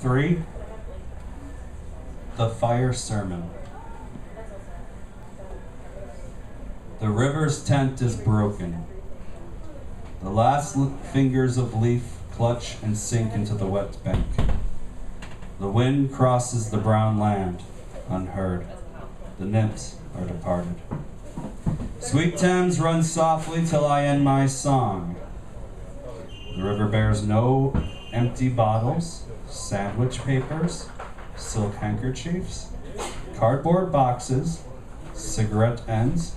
3, The Fire Sermon. The river's tent is broken. The last fingers of leaf clutch and sink into the wet bank. The wind crosses the brown land, unheard. The nymphs are departed. Sweet Thames runs softly till I end my song. The river bears no empty bottles, sandwich papers, silk handkerchiefs, cardboard boxes, cigarette ends,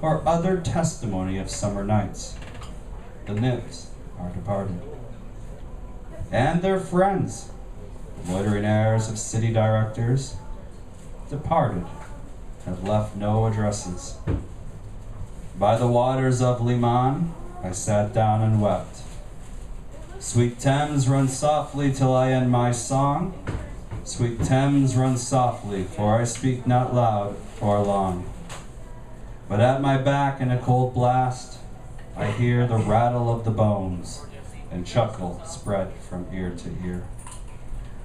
or other testimony of summer nights. The nymphs are departed. And their friends, loitering heirs of city directors, departed, have left no addresses. By the waters of Liman, I sat down and wept. Sweet Thames, run softly till I end my song. Sweet Thames, run softly, for I speak not loud or long. But at my back in a cold blast, I hear the rattle of the bones, and chuckle spread from ear to ear.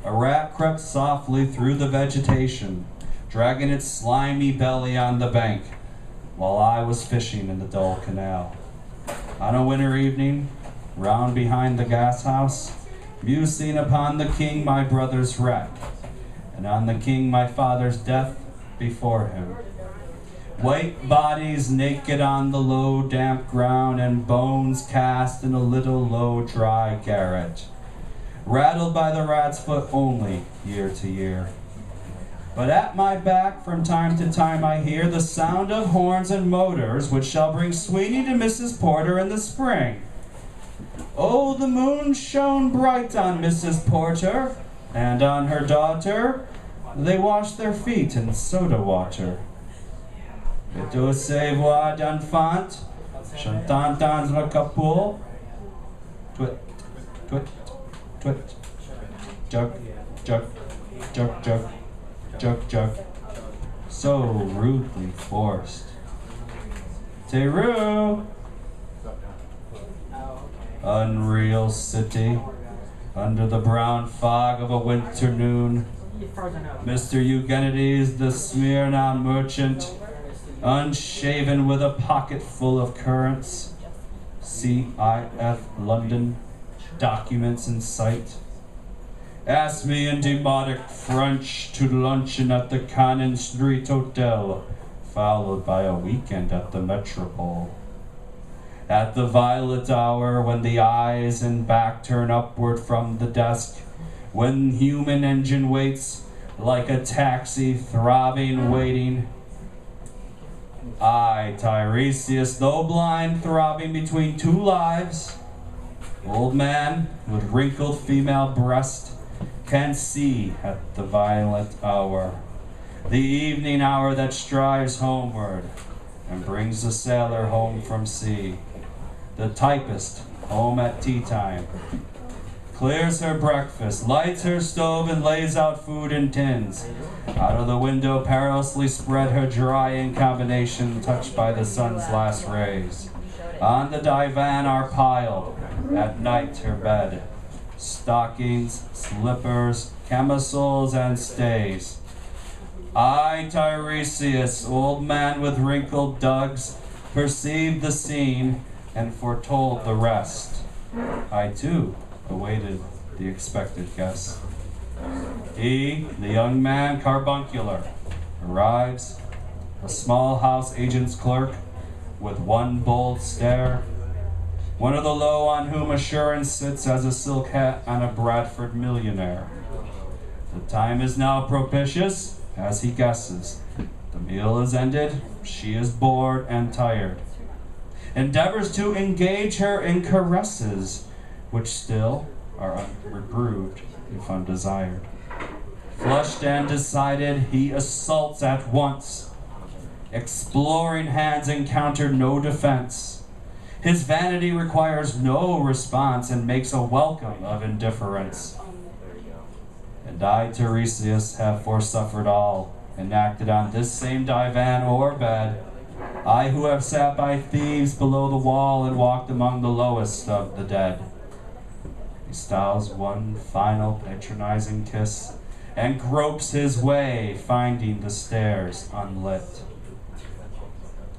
A rat crept softly through the vegetation, dragging its slimy belly on the bank, while I was fishing in the dull canal. On a winter evening, round behind the gas house, musing upon the king my brother's wreck, and on the king my father's death before him. White bodies naked on the low damp ground, and bones cast in a little low dry garret, rattled by the rat's foot only year to year. But at my back from time to time I hear the sound of horns and motors, which shall bring Sweeney to Mrs. Porter in the spring. Oh, the moon shone bright on Mrs. Porter, and on her daughter. They washed their feet in soda water. Et tu sais voix d'enfant, chantant dans le capot. Twit, twit, twit, jug, jug, jug, jug, jug, jug. So rudely forced. Teru! Unreal city, under the brown fog of a winter noon. Mr. Eugenides, the Smyrna merchant, unshaven with a pocket full of currants. CIF London, documents in sight. Asked me in demotic French to luncheon at the Cannon Street Hotel, followed by a weekend at the Metropole. At the violet hour, when the eyes and back turn upward from the desk, when human engine waits like a taxi, throbbing, waiting, I, Tiresias, though blind, throbbing between two lives, old man with wrinkled female breast, can see at the violet hour, the evening hour that strives homeward and brings the sailor home from sea, the typist home at tea time, clears her breakfast, lights her stove, and lays out food in tins. Out of the window perilously spread her drying combination, touched by the sun's last rays. On the divan are piled, at night her bed, stockings, slippers, camisoles, and stays. I, Tiresias, old man with wrinkled dugs, perceived the scene and foretold the rest. I, too, awaited the expected guest. He, the young man carbuncular, arrives, a small house agent's clerk, with one bold stare, one of the low on whom assurance sits as a silk hat on a Bradford millionaire. The time is now propitious, as he guesses. The meal is ended, she is bored and tired. Endeavors to engage her in caresses, which still are unreproved if undesired. Flushed and decided, he assaults at once. Exploring hands encounter no defense. His vanity requires no response and makes a welcome of indifference. And I, Tiresias, have forsuffered all, enacted on this same divan or bed. I who have sat by thieves below the wall and walked among the lowest of the dead. He styles one final patronizing kiss and gropes his way, finding the stairs unlit.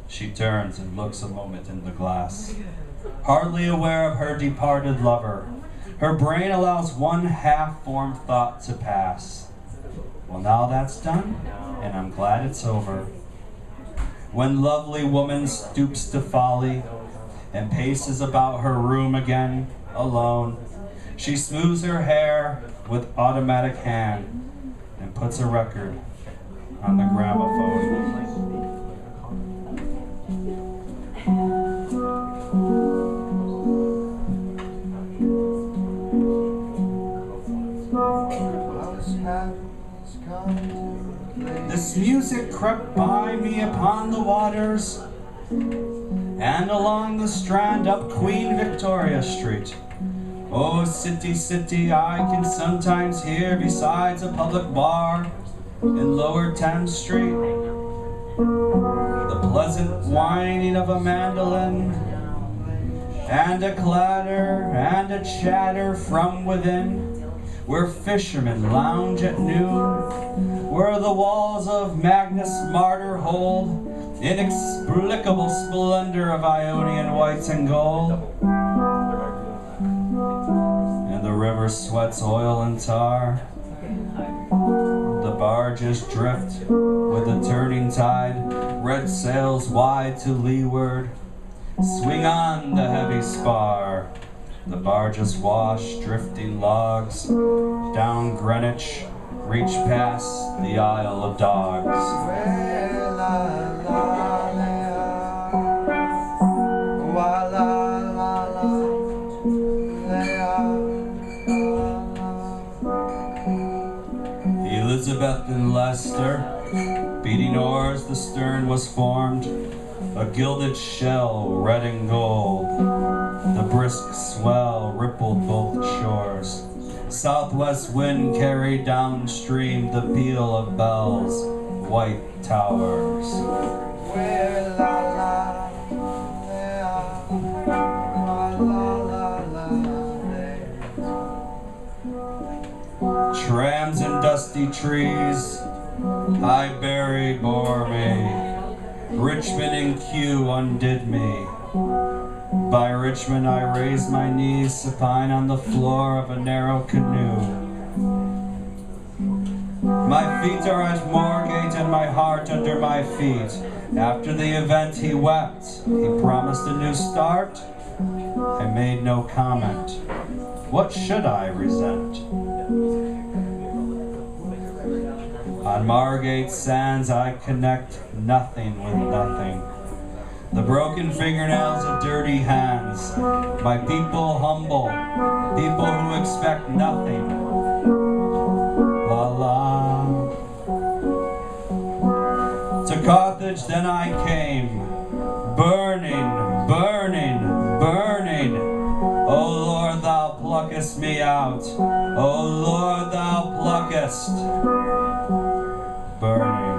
She turns and looks a moment in the glass, hardly aware of her departed lover. Her brain allows one half-formed thought to pass. Well, now that's done, and I'm glad it's over. When lovely woman stoops to folly and paces about her room again, alone, she smooths her hair with automatic hand and puts a record on the gramophone. This music crept by me upon the waters and along the Strand up Queen Victoria Street. Oh, city, city, I can sometimes hear besides a public bar in Lower Thames Street the pleasant whining of a mandolin and a clatter and a chatter from within, where fishermen lounge at noon, where the walls of Magnus Martyr hold inexplicable splendor of Ionian whites and gold, and the river sweats oil and tar. The barges drift with the turning tide, red sails wide to leeward, swing on the heavy spar. The barges wash drifting logs down Greenwich, reach past the Isle of Dogs. Elizabeth and Leicester, beating oars, the stern was formed, a gilded shell, red and gold. The brisk swell rippled both shores. Southwest wind carried downstream the peal of bells, white towers. Trams and dusty trees, Highbury bore me. Richmond and Kew undid me. By Richmond I raised my knees supine on the floor of a narrow canoe. My feet are at Moorgate and my heart under my feet. After the event he wept. He promised a new start. I made no comment. What should I resent? On Margate sands I connect nothing with nothing. The broken fingernails of dirty hands. My people humble, people who expect nothing. La la. To Carthage then I came, burning, burning, burning. O Lord, thou pluckest me out. O Lord, thou pluckest. Burning.